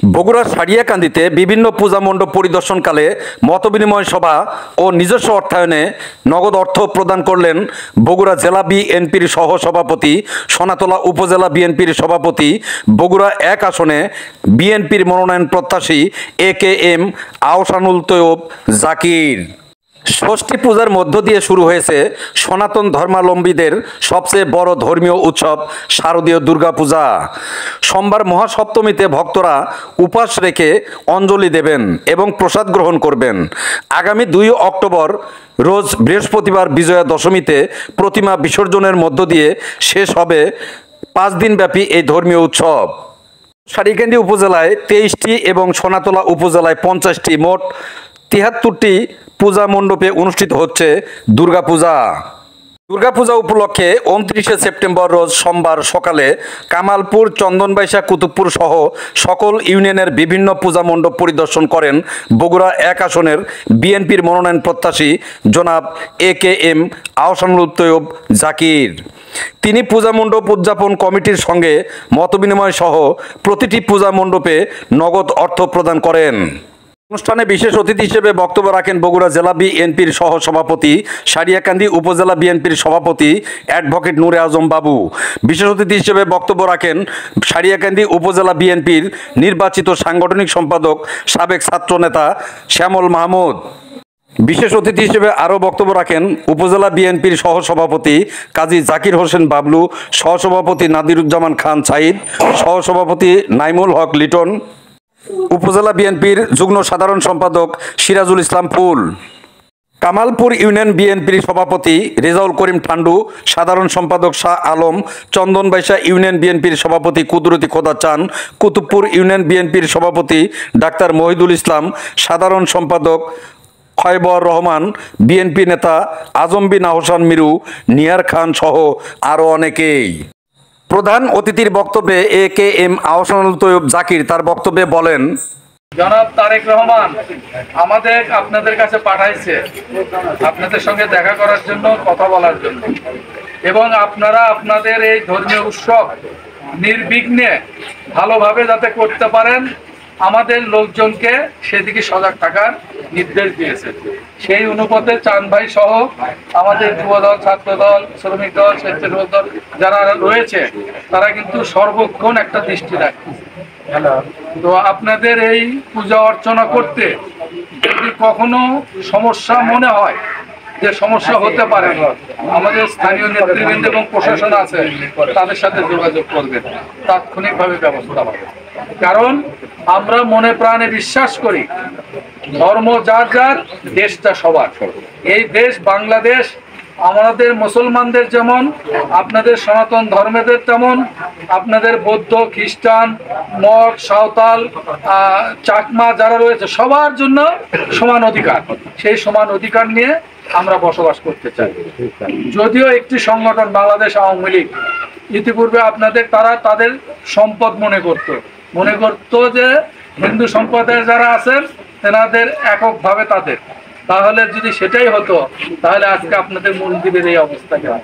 বগুড়ার সারিয়াকান্দিতে বিভিন্ন পূজা মণ্ডপ পরিদর্শনকালে মতবিনিময় সভা ও নিজস্ব অর্থায়নে নগদ অর্থ প্রদান করলেন বগুড়া জেলা বিএনপির সহসভাপতি, সোনাতলা উপজেলা বিএনপির সভাপতি, বগুড়া 1 আসনে বিএনপির মনোনয়ন প্রত্যাশী AKM আহসানুল তৈয়ব জাকির। ষষ্ঠী পূজার মধ্য দিয়ে শুরু হয়েছে সনাতন ধর্মাবলম্বীদের সবচেয়ে বড় ধর্মীয় উৎসব শারদীয় দুর্গাপূজা। সোমবার মহাসপ্তমীতে ভক্তরা উপবাস রেখে অঞ্জলি দেবেন এবং প্রসাদ গ্রহণ করবেন। আগামী 2 অক্টোবর রোজ বৃহস্পতিবার বিজয়া দশমীতে প্রতিমা বিসর্জনের মধ্য দিয়ে শেষ হবে 5 দিনব্যাপী এই ধর্মীয় উৎসব। সারিয়াকান্দি উপজেলায় 23টি এবং সোনাতলা উপজেলায় 50টি, মোট 73টি পূজা মণ্ডপে অনুষ্ঠিত হচ্ছে দুর্গাপূজা। দুর্গাপূজা উপলক্ষে 29শে সেপ্টেম্বর রোজ সোমবার সকালে কামালপুর, চন্দনবাইশা, কুতুবপুর সহ সকল ইউনিয়নের বিভিন্ন পূজা মণ্ডপ পরিদর্শন করেন বগুড়া 1 আসনের বিএনপির মনোনয়ন প্রত্যাশী জনাব AKM আহসানুল তৈয়ব জাকির। তিনি পূজা মণ্ডপ উদযাপন কমিটির সঙ্গে মতবিনিময় সহ প্রতিটি পূজা মণ্ডপে নগদ অর্থ প্রদান করেন। অনুষ্ঠানে বিশেষ অতিথি হিসেবে বক্তব্য রাখেন বগুড়া জেলা বিএনপির সহসভাপতি, সারিয়াকান্দি উপজেলা বিএনপির সভাপতি অ্যাডভোকেট নূরে আজম বাবু। বিশেষ অতিথি হিসেবে বক্তব্য রাখেন সারিয়াকান্দি উপজেলা বিএনপির নির্বাচিত সাংগঠনিক সম্পাদক, সাবেক ছাত্রনেতা শ্যামল মাহমুদ। বিশেষ অতিথি হিসেবে আরও বক্তব্য রাখেন উপজেলা বিএনপির সহসভাপতি কাজী জাকির হোসেন বাবলু, সহসভাপতি নাদিরুজ্জামান খান সাঈদ, সহসভাপতি নাইমুল হক লিটন, উপজেলা বিএনপির যুগ্ম সাধারণ সম্পাদক সিরাজুল ইসলাম ফুল, কামালপুর ইউনিয়ন বিএনপির সভাপতি রেজাউল করিম ঠান্ডু, সাধারণ সম্পাদক শাহ আলম, চন্দনবাইশা ইউনিয়ন বিএনপির সভাপতি কুদরতি খোদা চান, কুতুবপুর ইউনিয়ন বিএনপির সভাপতি ডাক্তার মহিদুল ইসলাম, সাধারণ সম্পাদক খয়বর রহমান, বিএনপি নেতা আজম বিন আহসান মিরু, নিয়ার খান সহ আরও অনেকেই। প্রধান অতিথির বক্তব্যে AKM আহসানুল তৈয়ব জাকির তার বক্তব্যে বলেন, জনাব তারেক রহমান আমাদের আপনাদের কাছে পাঠাইছে আপনাদের সঙ্গে দেখা করার জন্য, কথা বলার জন্য, এবং আপনারা আপনাদের এই ধর্মীয় উৎসব নির্বিঘ্নে ভালোভাবে যাতে করতে পারেন আমাদের লোকজনকে সেদিকে সজাগ থাকার নির্দেশ দিয়েছে। সেই অনুপাতে চাঁদ ভাই সহ আমাদের যুবদল, ছাত্রদল, শ্রমিক দল, স্বেচ্ছাসেবক দল যারা রয়েছে তারা কিন্তু সর্বক্ষণ একটা দৃষ্টি রাখছে। তো আপনাদের এই পূজা অর্চনা করতে যদি কখনো সমস্যা মনে হয় যে সমস্যা হতে পারে, আমাদের স্থানীয় নেতৃবৃন্দ এবং প্রশাসন আছে, তাদের সাথে যোগাযোগ করবেন, তাৎক্ষণিকভাবে ব্যবস্থা হবে। কারণ আমরা মনে প্রাণে বিশ্বাস করি ধর্ম যার যার, দেশটা সবার। এই দেশ বাংলাদেশ আমাদের মুসলমানদের যেমন, আপনাদের সনাতন ধর্মেদের তেমন, আপনাদের বৌদ্ধ, খ্রিস্টান, মঠ, সাঁওতাল, চাকমা যারা রয়েছে সবার জন্য সমান অধিকার। সেই সমান অধিকার নিয়ে আমরা বসবাস করতে চাই। যদিও একটি সংগঠন বাংলাদেশ আওয়ামী লীগ ইতিপূর্বে আপনাদের তাদের সম্পদ মনে করত যে হিন্দু সম্প্রদায়ের যারা আছেন তেনাদের এককভাবে তাদের, তাহলে যদি সেটাই হতো তাহলে আজকে আপনাদের মন্দিরের এই অবস্থা কেন?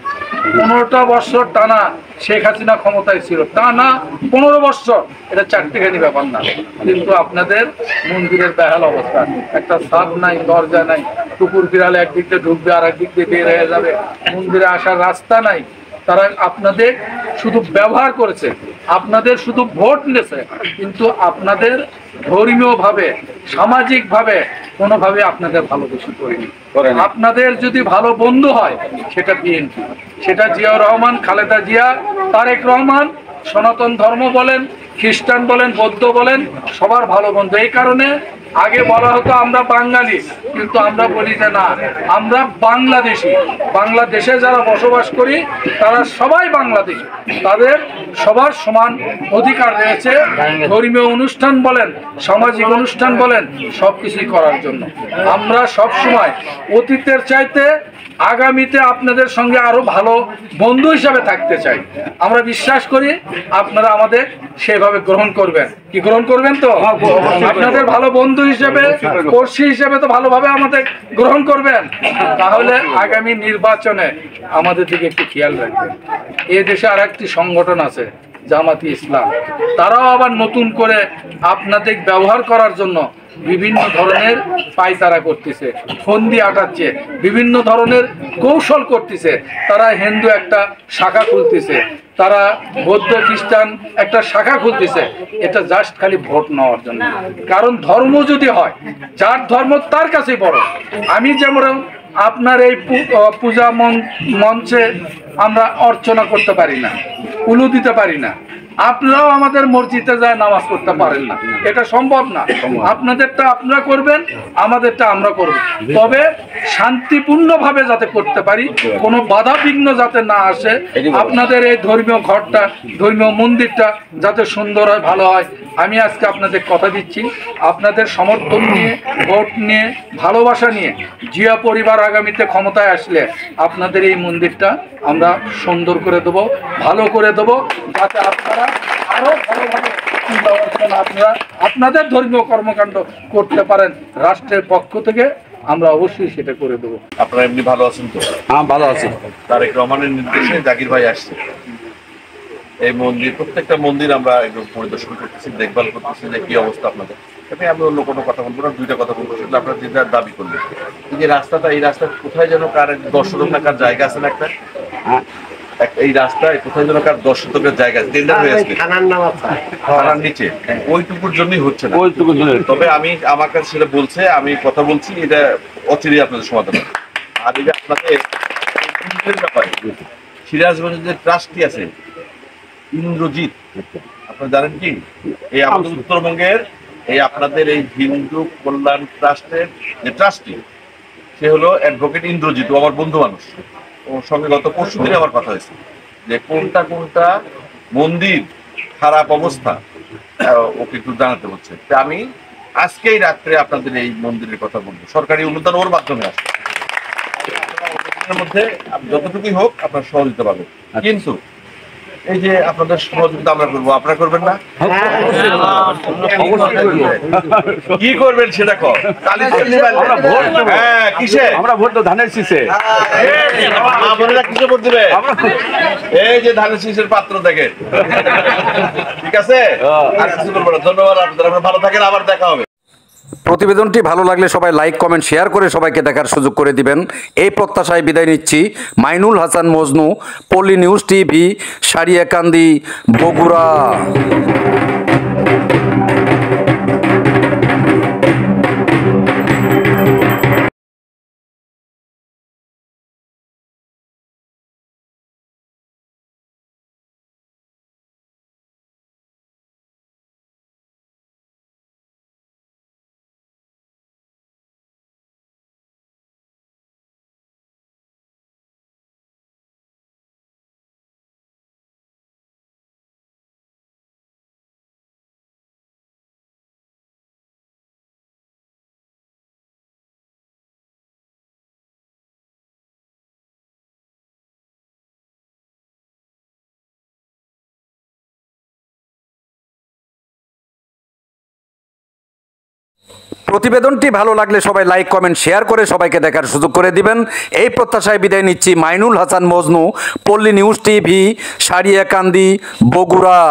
15টা বছর টানা শেখ হাসিনা ক্ষমতায় ছিল, টানা 15 বছর, এটা চারটিখানি ব্যাপার না। কিন্তু আপনাদের মন্দিরের বেহাল অবস্থা, একটা ছাদ নাই, দরজা নাই, কুকুর বিড়াল একদিক দিয়ে ঢুকবে আর একদিক দিয়ে বের হয়ে যাবে, মন্দিরে আসার রাস্তা নাই। তারা আপনাদের শুধু ব্যবহার করেছে, আপনাদের শুধু ভোট নিয়েছে, কিন্তু আপনাদের ধর্মীয়ভাবে, সামাজিকভাবে কোনোভাবে আপনাদের ভালোবেসে করেনি। আপনাদের যদি ভালো বন্ধু হয় সেটা বিএনপি, সেটা জিয়াউর রহমান, খালেদা জিয়া, তারেক রহমান, সনাতন ধর্ম বলেন, খ্রিস্টান বলেন, বৌদ্ধ বলেন, সবার ভালো বন্ধু। এই কারণে আগে বলা হতো আমরা বাঙালি, কিন্তু আমরা বলি যে না, আমরা বাংলাদেশি। বাংলাদেশে যারা বসবাস করি তারা সবাই বাংলাদেশি, তাদের সবার সমান অধিকার রয়েছে ধর্মীয় অনুষ্ঠান বলেন, সামাজিক অনুষ্ঠান বলেন, সবকিছুই করার জন্য। আমরা সব সময় অতীতের চাইতে আগামীতে আপনাদের সঙ্গে আরো ভালো বন্ধু হিসাবে থাকতে চাই। আমরা বিশ্বাস করি আপনারা আমাদের সেভাবে গ্রহণ করবেন। কি গ্রহণ করবেন তো? আপনাদের ভালো বন্ধু হিসেবে, পড়শি হিসেবে তো ভালোভাবে আমাদের গ্রহণ করবেন। তাহলে আগামী নির্বাচনে আমাদের দিকে একটু খেয়াল রাখবেন। এই দেশে আর একটি সংগঠন আছে জামাতি ইসলাম। তারাও আবার নতুন করে আপনাদের ব্যবহার করার জন্য বিভিন্ন ধরনের পায়তারা করতেছে, ফন্দি আটাচ্ছে, বিভিন্ন ধরনের কৌশল করতেছে। তারা হিন্দু একটা শাখা খুলতেছে, তারা বৌদ্ধ খ্রিস্টান একটা শাখা খুলতেছে, এটা জাস্ট খালি ভোট নেওয়ার জন্য। কারণ ধর্ম যদি হয়, যার ধর্ম তার কাছেই বড়। আমি যেমন আপনার এই পূজা মঞ্চে আমরা অর্চনা করতে পারি না, উলু দিতে পারি না, আপনারাও আমাদের মসজিদে যায় নামাজ পড়তে পারেন না, এটা সম্ভব না। আপনাদেরটা আপনারা করবেন, আমাদেরটা আমরা করব, তবে শান্তিপূর্ণভাবে যাতে করতে পারি, কোনো বাধা বিঘ্ন যাতে না আসে। আপনাদের এই ধর্মীয় ঘরটা, ধর্মীয় মন্দিরটা যাতে সুন্দর হয়, ভালো হয়। আমি আজকে আপনাদের কথা দিচ্ছি, আপনাদের সমর্থন নিয়ে, ভোট নিয়ে, ভালোবাসা নিয়ে জিয়া পরিবার আগামীতে ক্ষমতায় আসলে আপনাদের এই মন্দিরটা আমরা সুন্দর করে দেবো, ভালো করে দেবো, যাতে আপনারা আরো ভালোভাবে আপনারা আপনাদের ধর্মীয় কর্মকাণ্ড করতে পারেন। রাষ্ট্রের পক্ষ থেকে আমরা অবশ্যই সেটা করে দেবো। আপনারা এমনি ভালো আছেন তো? হ্যাঁ, ভালো আছি। তারেক রহমানের নির্দেশে জাকির ভাই আসছে। এই মন্দির, প্রত্যেকটা মন্দির আমরা একদম পরিদর্শন করতেছি, দেখভাল করতেছি যে কি অবস্থা আপনাদের। আমি অন্য কোনো কথা বলবো না, দুইটা কথা বলবো, সেটা আপনারা যেটা দাবি করলেন। এই যে রাস্তাটা, এই রাস্তা কোথায় যেন কার 10 শতকের জায়গা আছে না একটা, এই রাস্তায় কোথায় যেন কার 10 শতকের জায়গা টেন্ডার হয়ে আছে থানার নিচে, ওইটুকুর জন্যই হচ্ছে না। তবে আমি আমার কাছে সেটা বলছে, আমি কথা বলছি, এটা অচিরেই আপনাদের সমাধান হবে। আর এই যে আপনাদের ব্যাপারে সিরাজগঞ্জের যে ট্রাস্টি আছে ইন্দ্রজিৎ, আপনারা জানেন কি, এই আমাদের উত্তরবঙ্গের এই আপনাদের এই হিন্দু কল্যাণ ট্রাস্টের যে ট্রাস্টি, সে হলো অ্যাডভোকেট ইন্দ্রজিৎ। ও আমার বন্ধু মানুষ, ওর সঙ্গে গত পরশু দিনে আমার কথা হয়েছে যে কোনটা কোনটা মন্দির খারাপ অবস্থা, ওকে একটু জানাতে হচ্ছে। আমি আজকেই রাত্রে আপনাদের এই মন্দিরের কথা বলবো, সরকারি অনুদান ওর মাধ্যমে আসবে, মধ্যে যতটুকুই হোক আপনার সহযোগিতা পাবেন। কিন্তু এই যে আপনাদের সহযোগিতা আমরা করবো, আপনারা করবেন না? কি করবেন সেটা কর। কিসে আমরা ভোট দেব? ধানের শীষে। আপনারা কিসে ভোট দিবে? এই যে ধানের শীষের পাত্র দেখেন, ঠিক আছে? আর কিছু করবো না। ধন্যবাদ আপনাদের, আপনারা ভালো থাকেন, আবার দেখা হবে। প্রতিবেদনটি ভালো লাগলে সবাই লাইক, কমেন্ট, শেয়ার করে সবাইকে দেখার সুযোগ করে দিবেন। এই প্রত্যাশায় বিদায় নিচ্ছি। মাইনুল হাসান মজনু, পল্লী নিউজ টিভি, সারিয়াকান্দি, বগুড়া। প্রতিবেদনটি ভালো লাগলে সবাই লাইক, কমেন্ট, শেয়ার করে সবাইকে দেখার সুযোগ করে দিবেন। এই প্রত্যাশায় বিদায় নিচ্ছি। মাইনুল হাসান মজনু, পল্লী নিউজ টিভি, সারিয়াকান্দি, বগুড়া।